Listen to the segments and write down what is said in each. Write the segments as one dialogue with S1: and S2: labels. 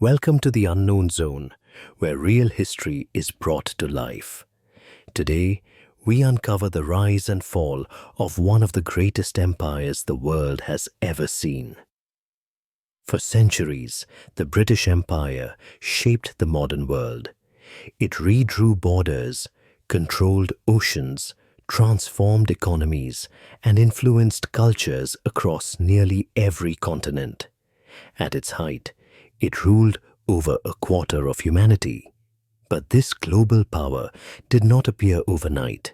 S1: Welcome to the unknown zone, where real history is brought to life. Today, we uncover the rise and fall of one of the greatest empires the world has ever seen. For centuries, the British Empire shaped the modern world. It redrew borders, controlled oceans, transformed economies, and influenced cultures across nearly every continent. At its height, it ruled over a quarter of humanity. But this global power did not appear overnight.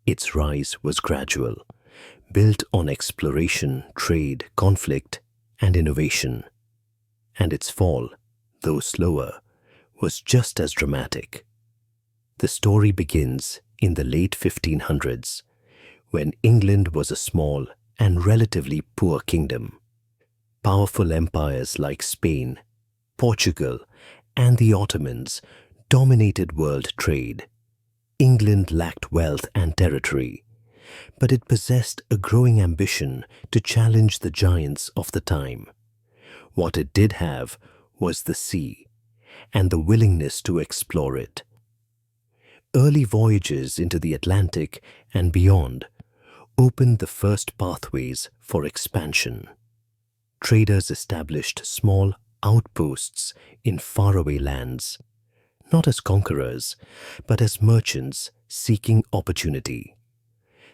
S1: Its rise was gradual, built on exploration, trade, conflict, and innovation. And its fall, though slower, was just as dramatic. The story begins in the late 1500s, when England was a small and relatively poor kingdom. Powerful empires like Spain, Portugal, and the Ottomans dominated world trade. England lacked wealth and territory, but it possessed a growing ambition to challenge the giants of the time. What it did have was the sea and the willingness to explore it. Early voyages into the Atlantic and beyond opened the first pathways for expansion. Traders established small outposts in faraway lands, not as conquerors, but as merchants seeking opportunity.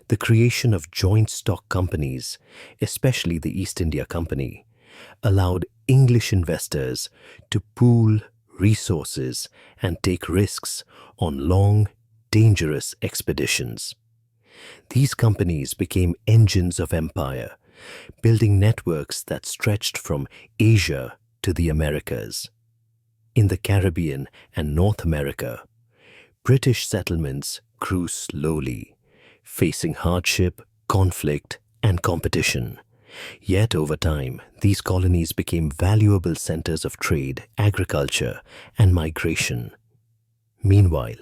S1: The creation of joint stock companies, especially the East India Company, allowed English investors to pool resources and take risks on long, dangerous expeditions. These companies became engines of empire, building networks that stretched from Asia to the Americas. In the Caribbean and North America, British settlements grew slowly, facing hardship, conflict, and competition. Yet over time, these colonies became valuable centers of trade, agriculture, and migration. Meanwhile,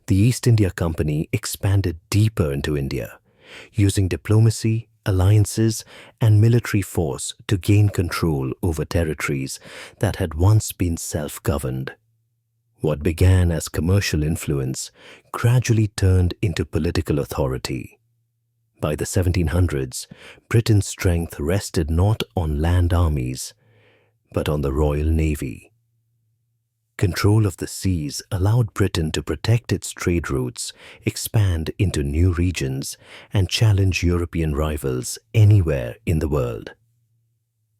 S1: the East India Company expanded deeper into India, using diplomacy, alliances, and military force to gain control over territories that had once been self-governed. What began as commercial influence gradually turned into political authority. By the 1700s, Britain's strength rested not on land armies, but on the Royal Navy. Control of the seas allowed Britain to protect its trade routes, expand into new regions, and challenge European rivals anywhere in the world.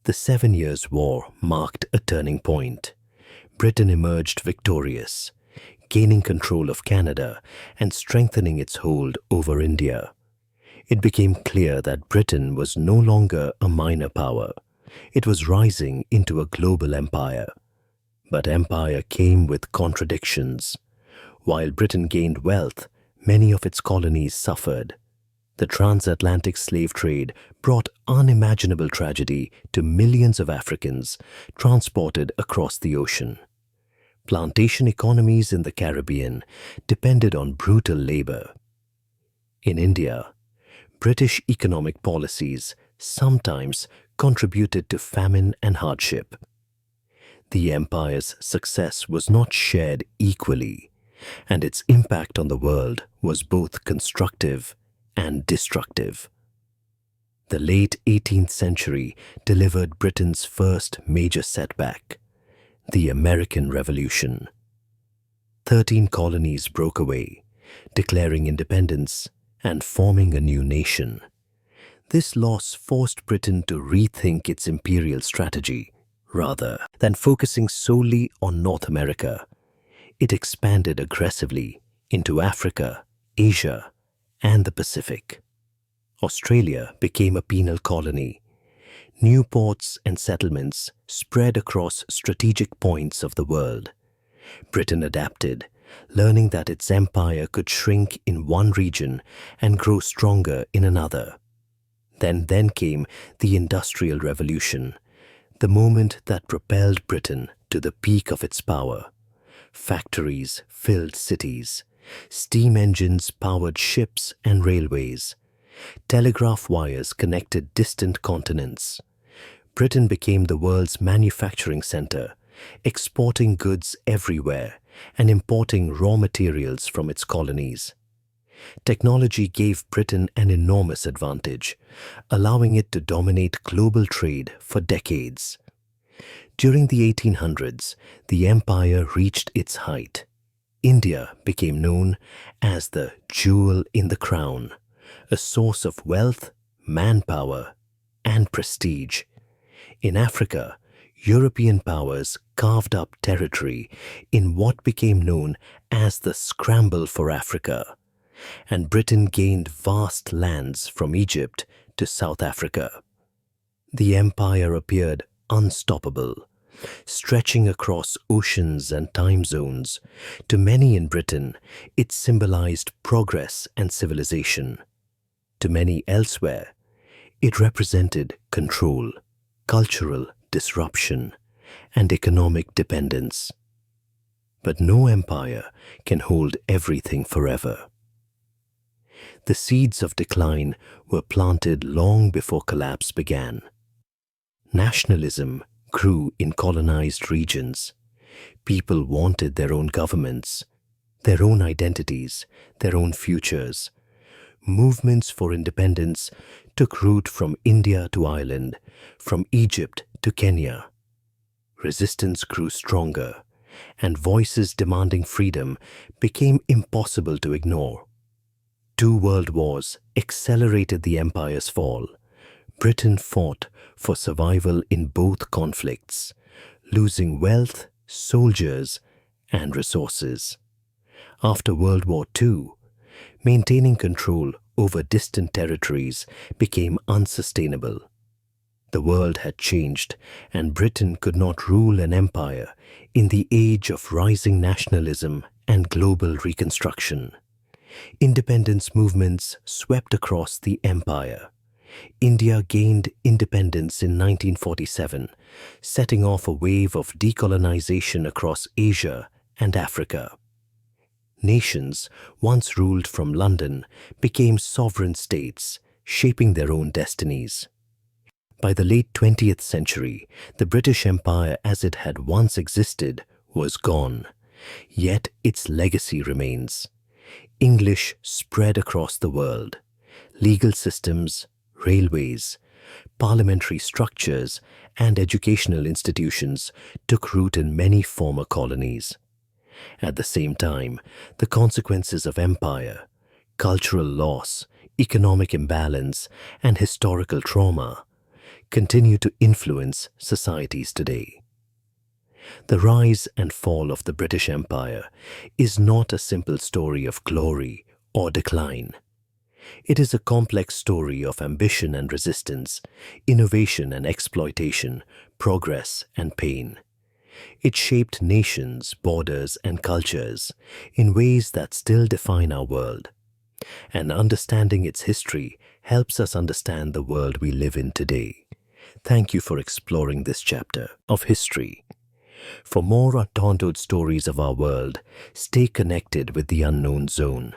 S1: The 7 Years' War marked a turning point. Britain emerged victorious, gaining control of Canada and strengthening its hold over India. It became clear that Britain was no longer a minor power. It was rising into a global empire. But empire came with contradictions. While Britain gained wealth, many of its colonies suffered. The transatlantic slave trade brought unimaginable tragedy to millions of Africans transported across the ocean. Plantation economies in the Caribbean depended on brutal labor. In India, British economic policies sometimes contributed to famine and hardship. The empire's success was not shared equally, and its impact on the world was both constructive and destructive. The late 18th century delivered Britain's first major setback, the American Revolution. 13 colonies broke away, declaring independence and forming a new nation. This loss forced Britain to rethink its imperial strategy. Rather than focusing solely on North America, it expanded aggressively into Africa, Asia, and the Pacific. Australia became a penal colony. New ports and settlements spread across strategic points of the world. Britain adapted, learning that its empire could shrink in one region and grow stronger in another. Then came the Industrial Revolution, the moment that propelled Britain to the peak of its power. Factories filled cities. Steam engines powered ships and railways. Telegraph wires connected distant continents. Britain became the world's manufacturing center, exporting goods everywhere and importing raw materials from its colonies. Technology gave Britain an enormous advantage, allowing it to dominate global trade for decades. During the 1800s, the empire reached its height. India became known as the jewel in the crown, a source of wealth, manpower, and prestige. In Africa, European powers carved up territory in what became known as the Scramble for Africa, and Britain gained vast lands from Egypt to South Africa. The empire appeared unstoppable, stretching across oceans and time zones. To many in Britain, it symbolized progress and civilization. To many elsewhere, it represented control, cultural disruption, and economic dependence. But no empire can hold everything forever. The seeds of decline were planted long before collapse began. Nationalism grew in colonized regions. People wanted their own governments, their own identities, their own futures. Movements for independence took root from India to Ireland, from Egypt to Kenya. Resistance grew stronger, and voices demanding freedom became impossible to ignore. Two world wars accelerated the empire's fall. Britain fought for survival in both conflicts, losing wealth, soldiers, and resources. After World War II, maintaining control over distant territories became unsustainable. The world had changed, and Britain could not rule an empire in the age of rising nationalism and global reconstruction. Independence movements swept across the empire. India gained independence in 1947, setting off a wave of decolonization across Asia and Africa. Nations, once ruled from London, became sovereign states, shaping their own destinies. By the late 20th century, the British Empire as it had once existed was gone, yet its legacy remains. English spread across the world. Legal systems, railways, parliamentary structures, and educational institutions took root in many former colonies. At the same time, the consequences of empire, cultural loss, economic imbalance, and historical trauma continue to influence societies today. The rise and fall of the British Empire is not a simple story of glory or decline. It is a complex story of ambition and resistance, innovation and exploitation, progress and pain. It shaped nations, borders, and cultures in ways that still define our world. And understanding its history helps us understand the world we live in today. Thank you for exploring this chapter of history. For more untold stories of our world, stay connected with the Unknown Zone.